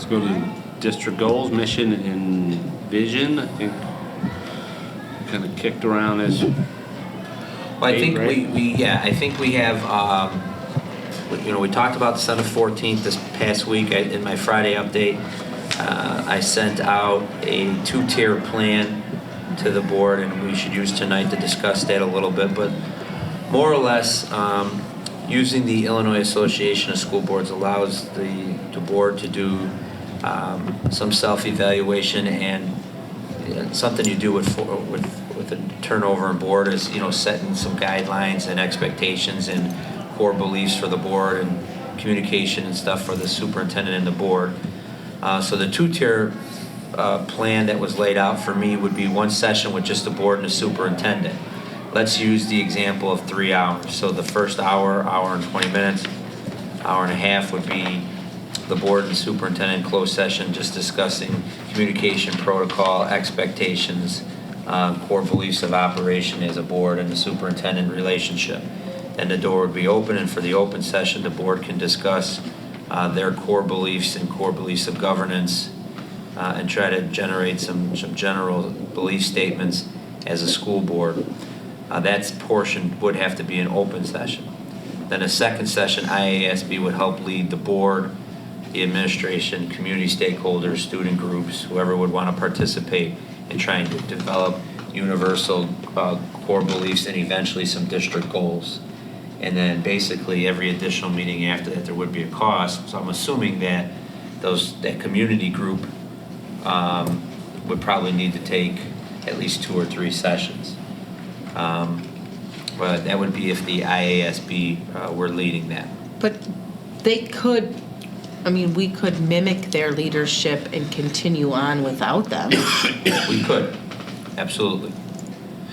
Let's go to district goals, mission, and vision. I think kind of kicked around as. Well, I think right? I think we have, we talked about December 14th this past week. In my Friday update, I sent out a 2-tier plan to the board, and we should use tonight to discuss that a little bit. But more or less, using the Illinois Association of School Boards allows the board to do some self-evaluation, and something you do with a turnover in board is, setting some guidelines and expectations and core beliefs for the board and communication and stuff for the superintendent and the board. So the 2-tier plan that was laid out for me would be one session with just the board and the superintendent. Let's use the example of 3 hours. So the first hour and 20 minutes, hour and a half would be the board and superintendent closed session, just discussing communication protocol, expectations, core beliefs of operation as a board and the superintendent relationship. And the door would be open, and for the open session, the board can discuss their core beliefs and core beliefs of governance, and try to generate some general belief statements as a school board. That portion would have to be an open session. Then a second session, IASB would help lead the board, the administration, community stakeholders, student groups, whoever would want to participate in trying to develop universal core beliefs and eventually some district goals. And then basically every additional meeting after that there would be a cost. So I'm assuming that that community group would probably need to take at least 2 or 3 sessions. But that would be if the IASB were leading that. But we could mimic their leadership and continue on without them. We could, absolutely.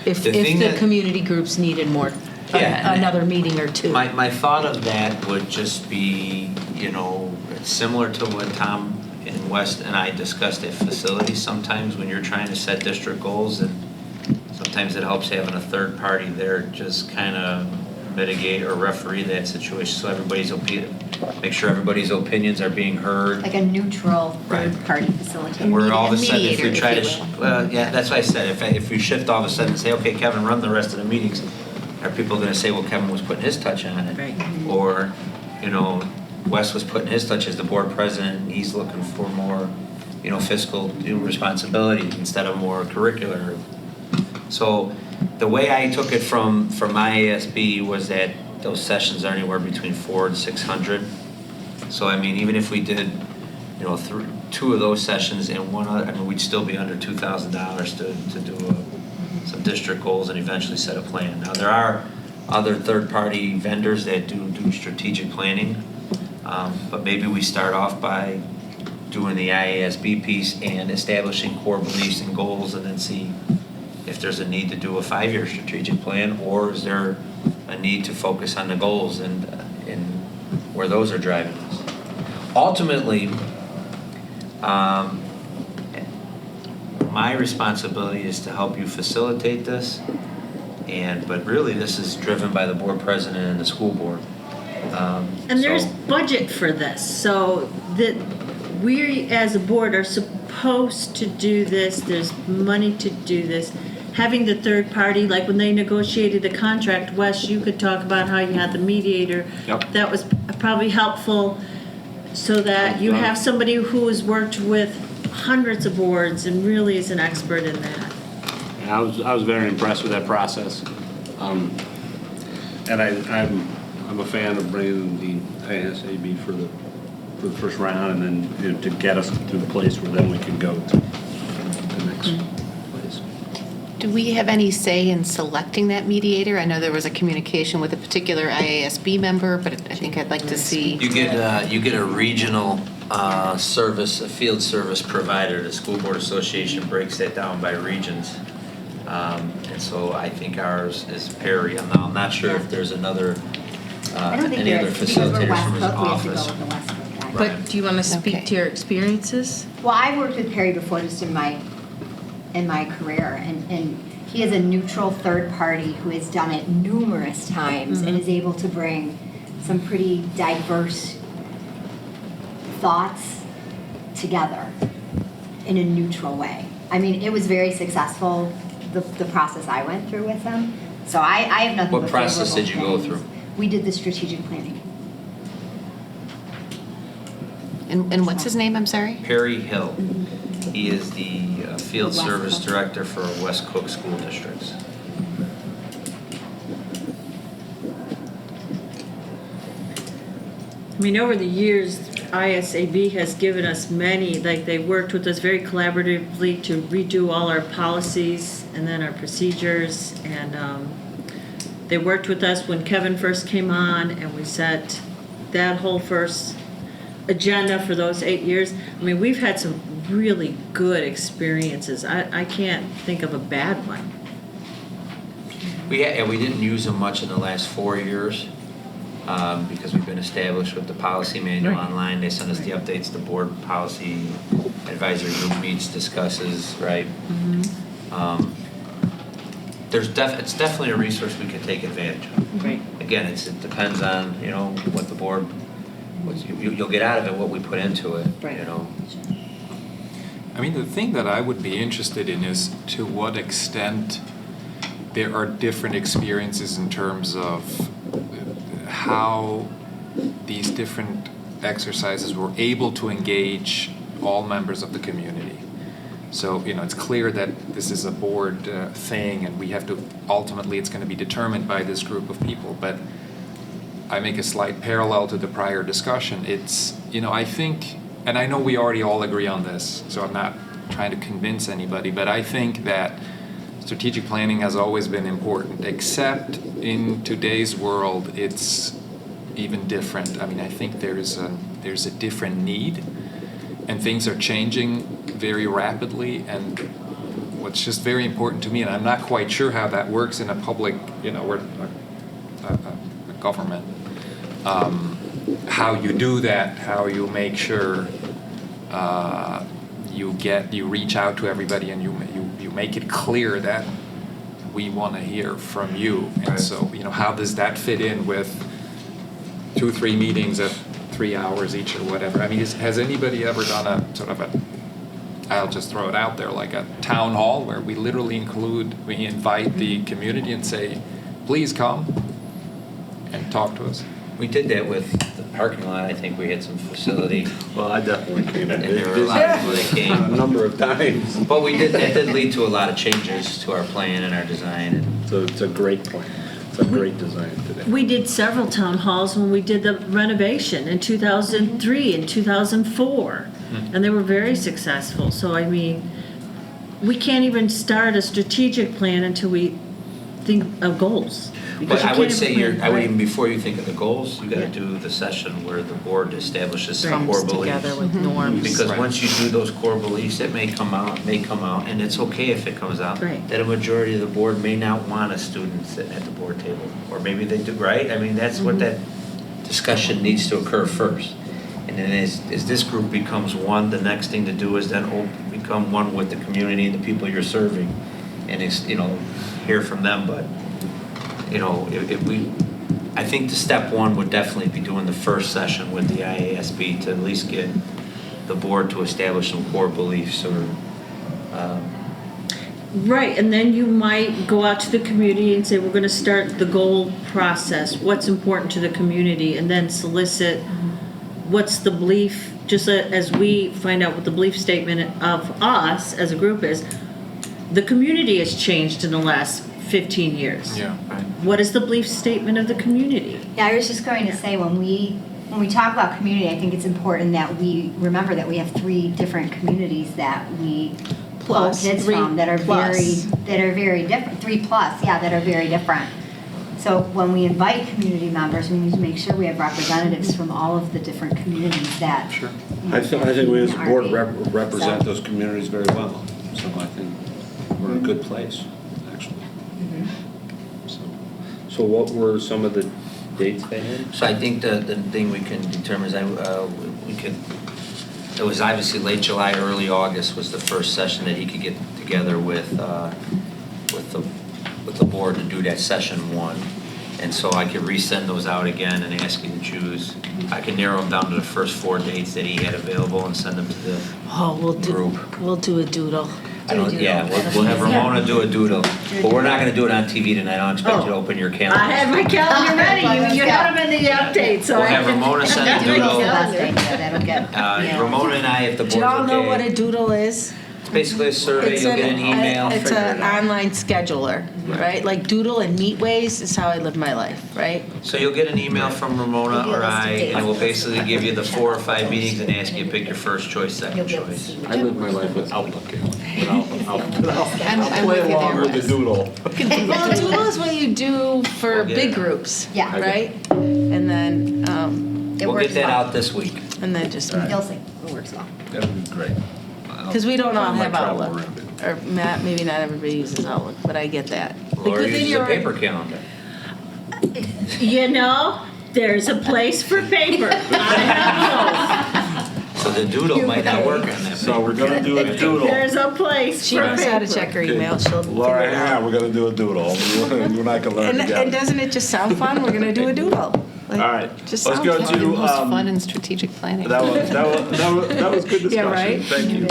If the community groups needed more, another meeting or 2. My thought of that would just be, similar to what Tom and West and I discussed at facilities. Sometimes when you're trying to set district goals, and sometimes it helps having a third party there just kind of mitigate or referee that situation, so make sure everybody's opinions are being heard. Like a neutral third-party facilitator. Where all of a sudden, if mediator, we try if to, you will. that's what I said. If we shift all of a sudden and say, okay, Kevin, run the rest of the meetings, are people going to say, well, Kevin was putting his touch on it? Right. Or, Wes was putting his touch as the board president, and he's looking for more, fiscal responsibility instead of more curricular. So the way I took it from my ASB was that those sessions are anywhere between 400 and 600. So even if we did, 2 of those sessions and one other, we'd still be under $2,000 to do some district goals and eventually set a plan. Now there are other third-party vendors that do strategic planning, but maybe we start off by doing the IASB piece and establishing core beliefs and goals, and then see if there's a need to do a 5-year strategic plan, or is there a need to focus on the goals and where those are driving us. Ultimately, my responsibility is to help you facilitate this, but really this is driven by the board president and the school board. And there's budget for this, so that we as a board are supposed to do this. There's money to do this. Having the third party, like when they negotiated the contract, Wes, you could talk about how you had the mediator. Yep. That was probably helpful, so that you have somebody who has worked with hundreds of boards and really is an expert in that. I was very impressed with that process, and I'm a fan of bringing the ISAB for the first round, and then to get us to the place where then we can go to the next place. Do we have any say in selecting that mediator? I know there was a communication with a particular IASB member, but I think I'd like to see. You get a regional service, a field service provider. The School Board Association breaks that down by regions. And so I think ours is Perry. I'm not sure if there's another, I don't think any there other is, because we're facilitators West from his Cook, we have to office. go with the West Cook guy. But do you want to speak Okay. to your experiences? Well, I worked with Perry before, just in my career, and he is a neutral third party who has done it numerous times and is able to bring some pretty diverse thoughts together in a neutral way. I mean, it was very successful, the process I went through with them. So I have nothing but What process favorable did you go things. through? We did the strategic planning. And what's his name, I'm sorry? Perry Hill. He is the Field West Service Cook. Director for West Cook School Districts. I mean, over the years, ISAB has given us many, like, they worked with us very collaboratively to redo all our policies and then our procedures. And they worked with us when Kevin first came on, and we set that whole first agenda for those 8 years. I mean, we've had some really good experiences. I can't think of a bad one. We didn't use them much in the last 4 years because we've been established with the policy manual Right. online. They send us the updates, the board policy advisory group meets, discusses, right? It's definitely a resource we could take advantage of. Right. Again, it depends on, what the board, you'll get out of it what we put into it, Right. I mean, the thing that I would be interested in is to what extent there are different experiences in terms of how these different exercises were able to engage all members of the community. So, it's clear that this is a board thing, and we have to, ultimately, it's going to be determined by this group of people. But I make a slight parallel to the prior discussion. It's, I think, and I know we already all agree on this, so I'm not trying to convince anybody, but I think that strategic planning has always been important, except in today's world, it's even different. I mean, I think there's a different need, and things are changing very rapidly, and what's just very important to me, and I'm not quite sure how that works in a public, we're a government, how you do that, how you make sure you reach out to everybody and you make it clear that we want to hear from you. And so, how does that fit in with 2-3 meetings at 3 hours each or whatever? I mean, has anybody ever done a sort of I'll just throw it out there, like a town hall where we literally we invite the community and say, please come and talk to us? We did that with the parking lot. I think we had some facility, Well, I definitely came in. and there were a lot of people that A came. number of times. But that did lead to a lot of changes to our plan and our design. And So it's a great point. It's a great design today. We did several town halls when we did the renovation in 2003 and 2004, and they were very successful. So, I mean, we can't even start a strategic plan until we think of goals. Because But you I would can't say even plan, right. even before you think of the goals, you gotta Yeah. do the session where the board establishes some Comes core beliefs. together with norms. Because Right. once you do those core beliefs, it may come out, and it's okay if it comes out. Right. That a majority of the board may not want a student sitting at the board table, or maybe they do, right? I mean, that's what that discussion needs to occur first. And then as this group becomes one, the next thing to do is then become one with the community and the people you're serving, and hear from them. But I think the step one would definitely be doing the first session with the IASB to at least get the board to establish some core beliefs or. Right, and then you might go out to the community and say, we're gonna start the goal process, what's important to the community, and then solicit what's the belief, just as we find out what the belief statement of us as a group is. The community has changed in the last 15 years. Yeah. What is the belief statement of the community? Yeah, I was just going to say, when we talk about community, I think it's important that we remember that we have 3 different communities that we pull Plus, kids 3 from that are plus. very different. 3 plus, yeah, that are very different. So when we invite community members, we need to make sure we have representatives from all of the different communities that. Sure. I think we as a board RV. represent So- those communities very well. So I think we're in a good place, actually. So what were some of the dates they had? So I think the thing we can determine is it was obviously late July, early August was the first session that he could get together with the board to do that session 1. And so I could resend those out again and ask you to choose. I can narrow them down to the first 4 dates that he had available and send them to the Oh, group. we'll do a doodle. Yeah, we'll have Ramona do a doodle. But we're not gonna do it on TV tonight. I don't expect you to open your calendar. I had my calendar ready, you had them in the update, so We'll I. have Ramona send a That's doodle. the best idea, that'll get. Ramona and I, if the board's Do okay. y'all know what a doodle is? It's basically a survey, you'll get an email. It's an online scheduler, right? Like Doodle and Meetways is how I live my life, right? So you'll get an email from Ramona You'll get or a list of I, dates. and we'll basically give you the 4 or 5 meetings and ask you to pick your first choice, second You'll be able to choice. see. I live my life with Outlook. I'll I'm play with you along there, with the Wes. doodle. Well, Doodle is what you do for Okay. big groups, Yeah. right? And then, It We'll works get that well. out this week. and then just, You'll see, it works well. That would be great. because we don't all I might have travel Outlook. around it. Or maybe not everybody uses Outlook, but I get that. Like Laura within uses a your- paper calendar. You know, there's a place for paper. I have So the doodle might not work on that. So we're gonna do a both. doodle. There's a place She for knows how to paper. check her email, she'll figure Laura, it hang on, out. we're gonna do a doodle. You and I can learn And together. doesn't it just sound fun? We're gonna do a doodle. Like, All right, just let's sounds go fun. Probably the most to, fun and strategic planning. that was good discussion. right? Thank you.